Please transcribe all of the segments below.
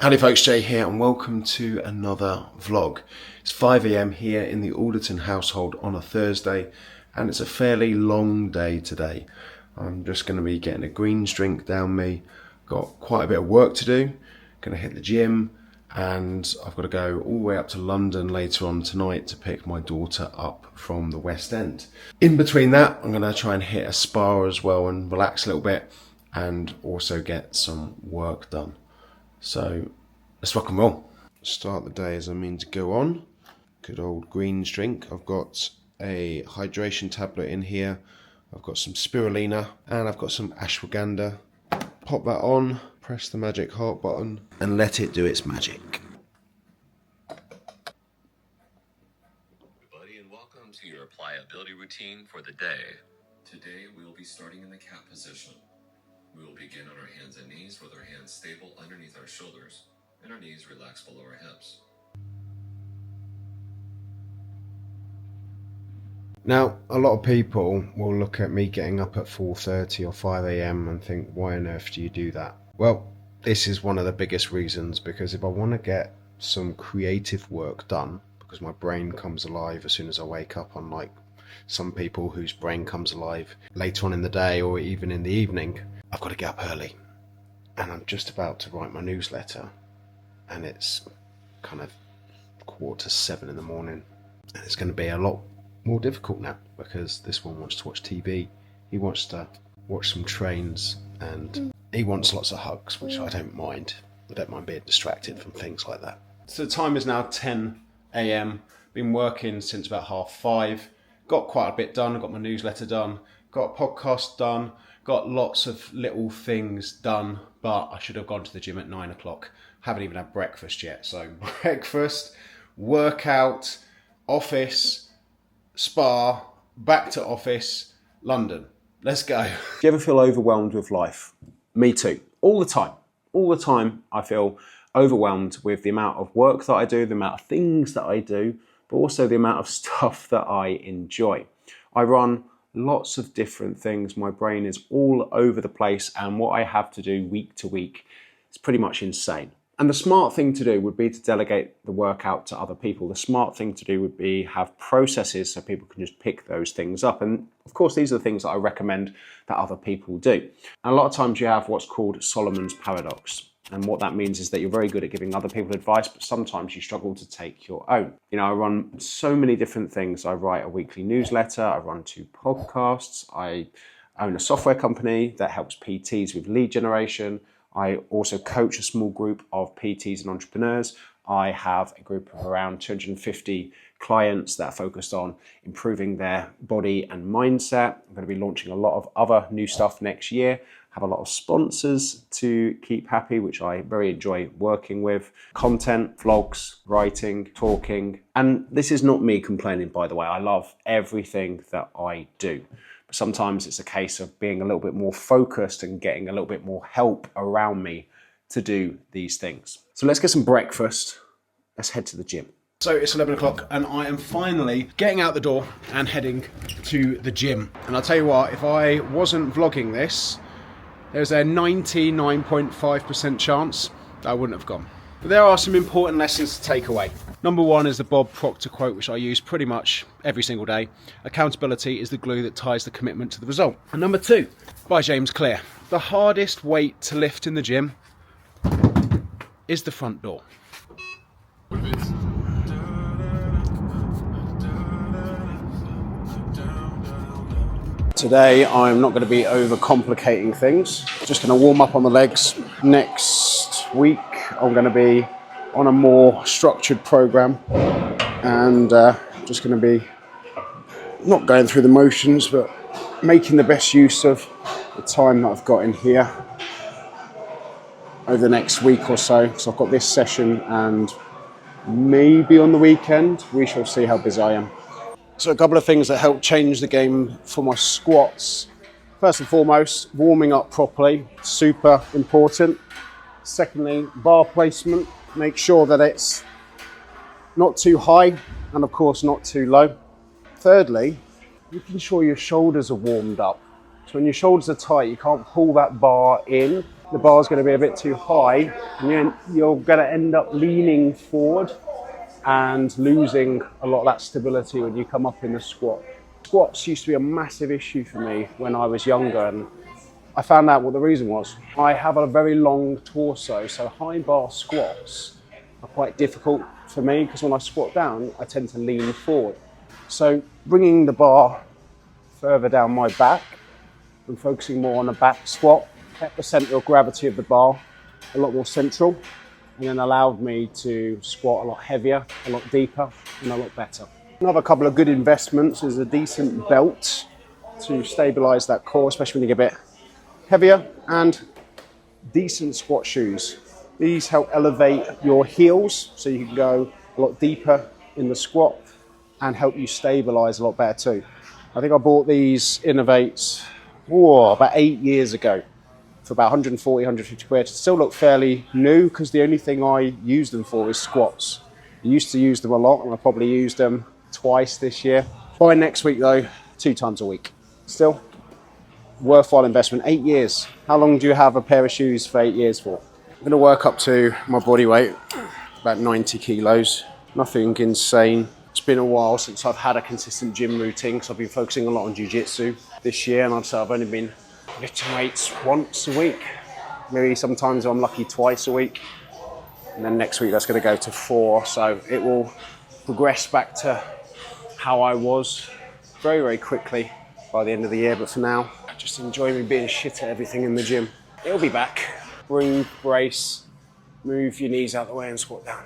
Howdy folks, Jay here and welcome to another vlog. It's 5 AM here in the Alderton household on a Thursday and it's a fairly long day today. I'm just going to be getting a greens drink down me, got quite a bit of work to do, going to hit the gym and I've got to go all the way up to London later on tonight to pick my daughter up from the West End. In between that I'm going to try and hit a spa as well and relax a little bit and also get some work done. So let's rock and roll. Start the day as I mean to go on. Good old greens drink. I've got a hydration tablet in here. I've got some spirulina and I've got some ashwagandha. Pop that on, press the magic heart button and let it do its magic. Everybody, and welcome to your pliability routine for the day. Today we will be starting in the cat position. We will begin on our hands and knees with our hands stable underneath our shoulders and our knees relaxed below our hips. Now, a lot of people will look at me getting up at 4:30 or 5 AM and think, why on earth do you do that? Well, this is one of the biggest reasons, because if I want to get some creative work done, because my brain comes alive as soon as I wake up, unlike some people whose brain comes alive later on in the day or even in the evening, I've got to get up early. And I'm just about to write my newsletter and it's kind of 6:45 in the morning. And it's going to be a lot more difficult now because this one wants to watch TV. He wants to watch some trains and he wants lots of hugs, which I don't mind. I don't mind being distracted from things like that. So the time is now 10 AM. Been working since about 5:30. Got quite a bit done. I got my newsletter done. Got a podcast done. Got lots of little things done, but I should have gone to the gym at 9 o'clock. Haven't even had breakfast yet. So breakfast, workout, office, spa, back to office, London. Let's go. Do you ever feel overwhelmed with life? Me too. All the time. All the time I feel overwhelmed with the amount of work that I do, the amount of things that I do, but also the amount of stuff that I enjoy. I run lots of different things. My brain is all over the place and what I have to do week to week is pretty much insane. And the smart thing to do would be to delegate the work out to other people. The smart thing to do would be have processes so people can just pick those things up. And of course, these are the things that I recommend that other people do. And a lot of times you have what's called Solomon's paradox. And what that means is that you're very good at giving other people advice, but sometimes you struggle to take your own. You know, I run so many different things. I write a weekly newsletter, I run 2 podcasts, I own a software company that helps PTs with lead generation. I also coach a small group of PTs and entrepreneurs. I have a group of around 250 clients that are focused on improving their body and mindset. I'm going to be launching a lot of other new stuff next year. Have a lot of sponsors to keep happy, which I very enjoy working with. Content, vlogs, writing, talking. And this is not me complaining, by the way. I love everything that I do. But sometimes it's a case of being a little bit more focused and getting a little bit more help around me to do these things. So let's get some breakfast. Let's head to the gym. So it's 11 o'clock and I am finally getting out the door and heading to the gym. And I'll tell you what, if I wasn't vlogging this, there's a 99.5% chance that I wouldn't have gone. But there are some important lessons to take away. Number 1 is the Bob Proctor quote, which I use pretty much every single day. Accountability is the glue that ties the commitment to the result. And number 2, by James Clear. The hardest weight to lift in the gym is the front door. Today I'm not going to be overcomplicating things. Just going to warm up on the legs. Next week I'm going to be on a more structured program and just going to be not going through the motions but making the best use of the time that I've got in here over the next week or so. So I've got this session and maybe on the weekend. We shall see how busy I am. So a couple of things that help change the game for my squats. First and foremost, warming up properly, super important. Secondly, bar placement. Make sure that it's not too high and of course not too low. Thirdly, making sure your shoulders are warmed up. So when your shoulders are tight, you can't pull that bar in the bar's going to be a bit too high, and you're going to end up leaning forward and losing a lot of that stability when you come up in the squat. Squats used to be a massive issue for me when I was younger, and I found out what the reason was. I have a very long torso, so high bar squats are quite difficult for me because when I squat down, I tend to lean forward. So bringing the bar further down my back and focusing more on the back squat kept the centre of gravity of the bar a lot more central, and then allowed me to squat a lot heavier, a lot deeper, and a lot better. Another couple of good investments is a decent belt to stabilise that core, especially when you get a bit heavier, and decent squat shoes. These help elevate your heels so you can go a lot deeper in the squat and help you stabilise a lot better too. I think I bought these Innovates about 8 years ago for about 140, 150 quid. Still look fairly new because the only thing I use them for is squats. I used to use them a lot, and I probably used them twice this year. By next week though, 2 times a week. Still worthwhile investment. 8 years. How long do you have a pair of shoes for 8 years for? I'm going to work up to my body weight, about 90 kilos. Nothing insane. It's been a while since I've had a consistent gym routine because I've been focusing a lot on jiu-jitsu this year, and I'd say I've only been lifting weights once a week. Maybe sometimes I'm lucky twice a week. And then next week that's going to go to 4. So it will progress back to how I was very, very quickly by the end of the year. But for now, I just enjoy me being shit at everything in the gym. It'll be back. Breathe, brace, move your knees out the way and squat down.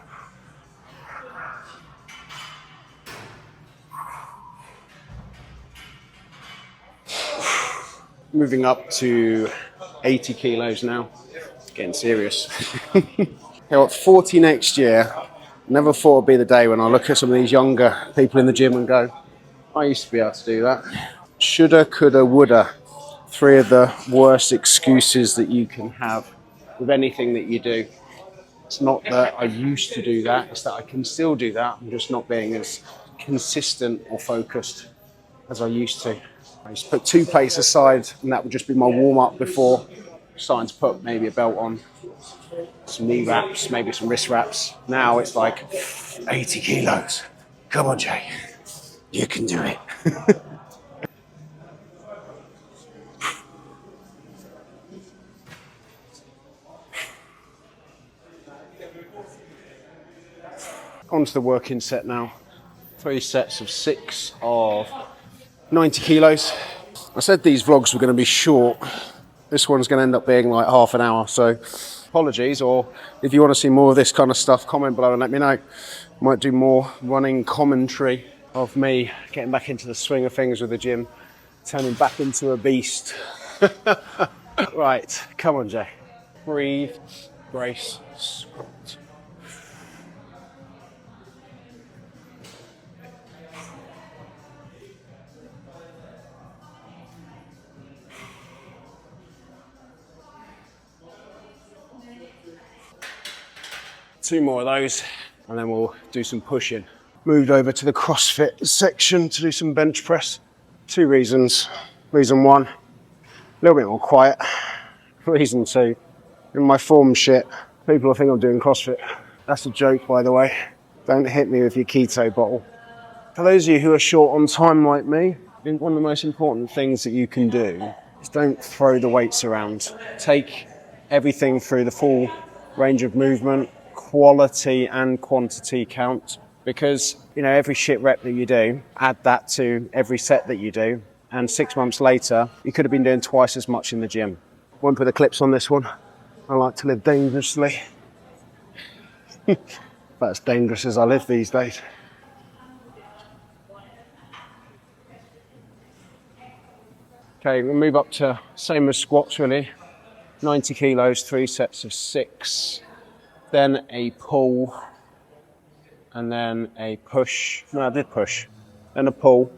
Moving up to 80 kilos now. It's getting serious. Okay, what, 40 next year. Never thought it'd be the day when I look at some of these younger people in the gym and go, I used to be able to do that. Shoulda, coulda, woulda. 3 of the worst excuses that you can have with anything that you do. It's not that I used to do that, it's that I can still do that. I'm just not being as consistent or focused as I used to. I used to put 2 plates aside, and that would just be my warm-up before starting to put maybe a belt on, some knee wraps, maybe some wrist wraps. Now it's like 80 kilos. Come on, Jay. You can do it. Onto the working set now. 3 sets of 6 of 90 kilos. I said these vlogs were going to be short. This one's going to end up being like half an hour, so apologies. Or if you want to see more of this kind of stuff, comment below and let me know. Might do more running commentary of me getting back into the swing of things with the gym, turning back into a beast. Right, come on, Jay. Breathe, brace, squat. Two more of those, and then we'll do some pushing. Moved over to the CrossFit section to do some bench press. 2 reasons. Reason 1, a little bit more quiet. Reason 2, in my form shit, people will think I'm doing CrossFit. That's a joke, by the way. Don't hit me with your keto bottle. For those of you who are short on time like me, I think one of the most important things that you can do is don't throw the weights around. Take everything through the full range of movement, quality and quantity count, because every shit rep that you do, add that to every set that you do, and 6 months later you could have been doing twice as much in the gym. Won't put the clips on this one. I like to live dangerously. About as dangerous as I live these days. Okay, we'll move up to same as squats really. 90 kilos, 3 sets of 6. Then a pull, and then a push. No, I did push. Then a pull.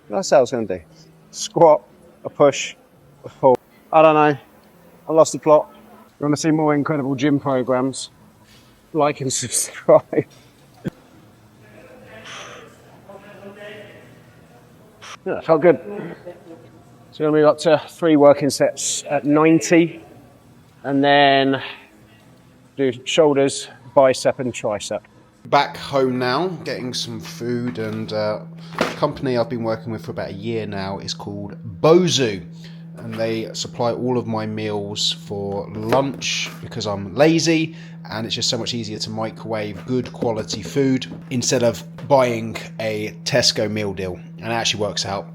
That's what I was going to do. Squat, a push, a pull. I don't know. I lost the plot. You want to see more incredible gym programs? Like and subscribe. Yeah, felt good. So we're going to move up to 3 working sets at 90. And then do shoulders, bicep and tricep. Back home now, getting some food, and a company I've been working with for about a year now is called Bozu, and they supply all of my meals for lunch because I'm lazy and it's just so much easier to microwave good quality food instead of buying a Tesco meal deal, and it actually works out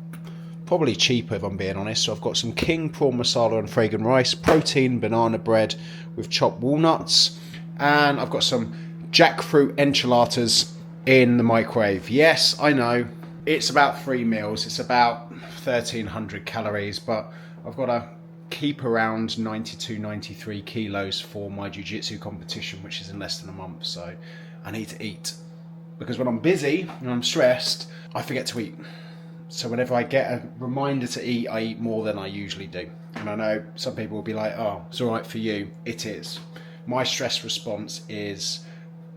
probably cheaper if I'm being honest. So I've got some king prawn masala and fragrant rice, protein banana bread with chopped walnuts, and I've got some jackfruit enchiladas in the microwave. Yes, I know, it's about 3 meals, it's about 1,300 calories, but I've got to keep around 92, 93 kilos for my jiu-jitsu competition, which is in less than a month, so I need to eat. Because when I'm busy and I'm stressed, I forget to eat. So whenever I get a reminder to eat, I eat more than I usually do. And I know some people will be like, oh, it's all right for you. It is. My stress response is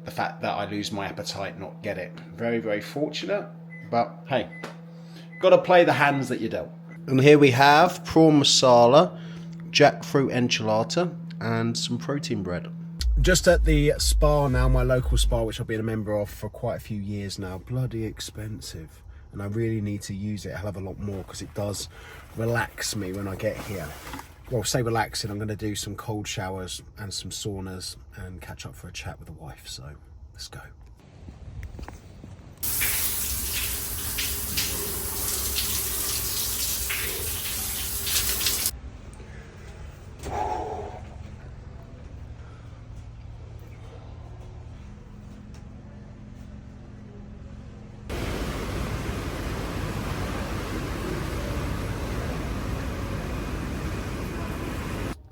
the fact that I lose my appetite, not get it. Very, very fortunate, but hey, got to play the hands that you're dealt. And here we have prawn masala, jackfruit enchilada, and some protein bread. Just at the spa now, my local spa, which I've been a member of for quite a few years now. Bloody expensive. And I really need to use it a hell of a lot more because it does relax me when I get here. Well, say relaxing, I'm going to do some cold showers and some saunas and catch up for a chat with the wife. So let's go.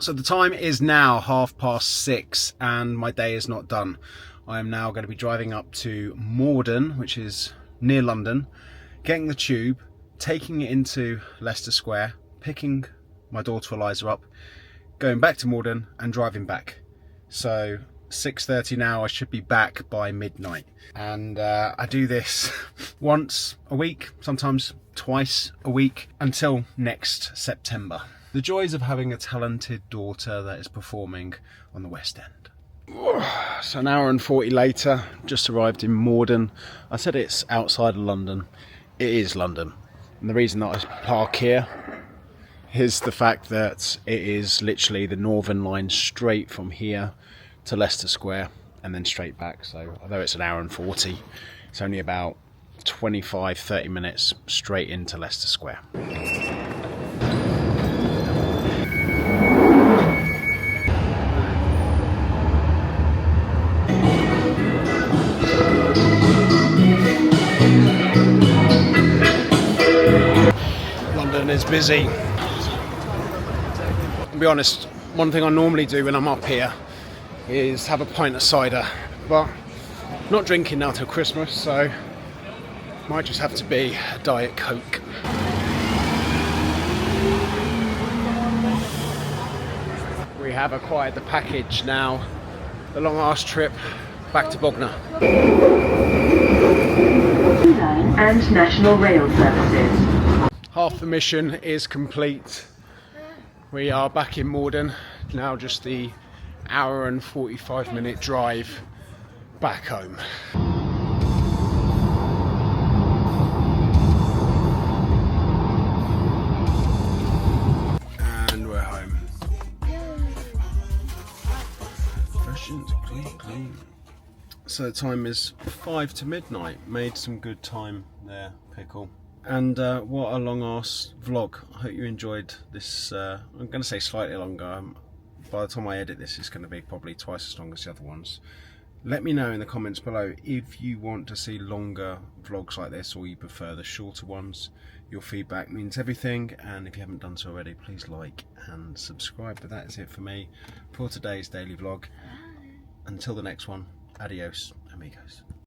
So the time is now 6:30 and my day is not done. I am now going to be driving up to Morden, which is near London, getting the tube, taking it into Leicester Square, picking my daughter Eliza up, going back to Morden and driving back. So 6:30 now, I should be back by midnight. And I do this once a week, sometimes twice a week, until next September. The joys of having a talented daughter that is performing on the West End. So an hour and 40 later, just arrived in Morden. I said it's outside of London. It is London. And the reason that I park here is the fact that it is literally the Northern Line straight from here to Leicester Square and then straight back. So although it's an hour and 40, it's only about 25-30 minutes straight into Leicester Square. Is busy. To be honest, one thing I normally do when I'm up here is have a pint of cider, but not drinking now till Christmas, so might just have to be a Diet Coke. We have acquired the package now, the long ass trip back to Bognor. And National Rail Services. Half the mission is complete. We are back in Morden, now just the hour and 45-minute drive back home. And we're home. Fresh and clean. So the time is 5 to midnight. Made some good time there, Pickle. And what a long ass vlog. I hope you enjoyed this. I'm going to say slightly longer. By the time I edit this, it's going to be probably twice as long as the other ones. Let me know in the comments below if you want to see longer vlogs like this or you prefer the shorter ones. Your feedback means everything, and if you haven't done so already, please like and subscribe. But that is it for me for today's daily vlog. Until the next one, adios amigos.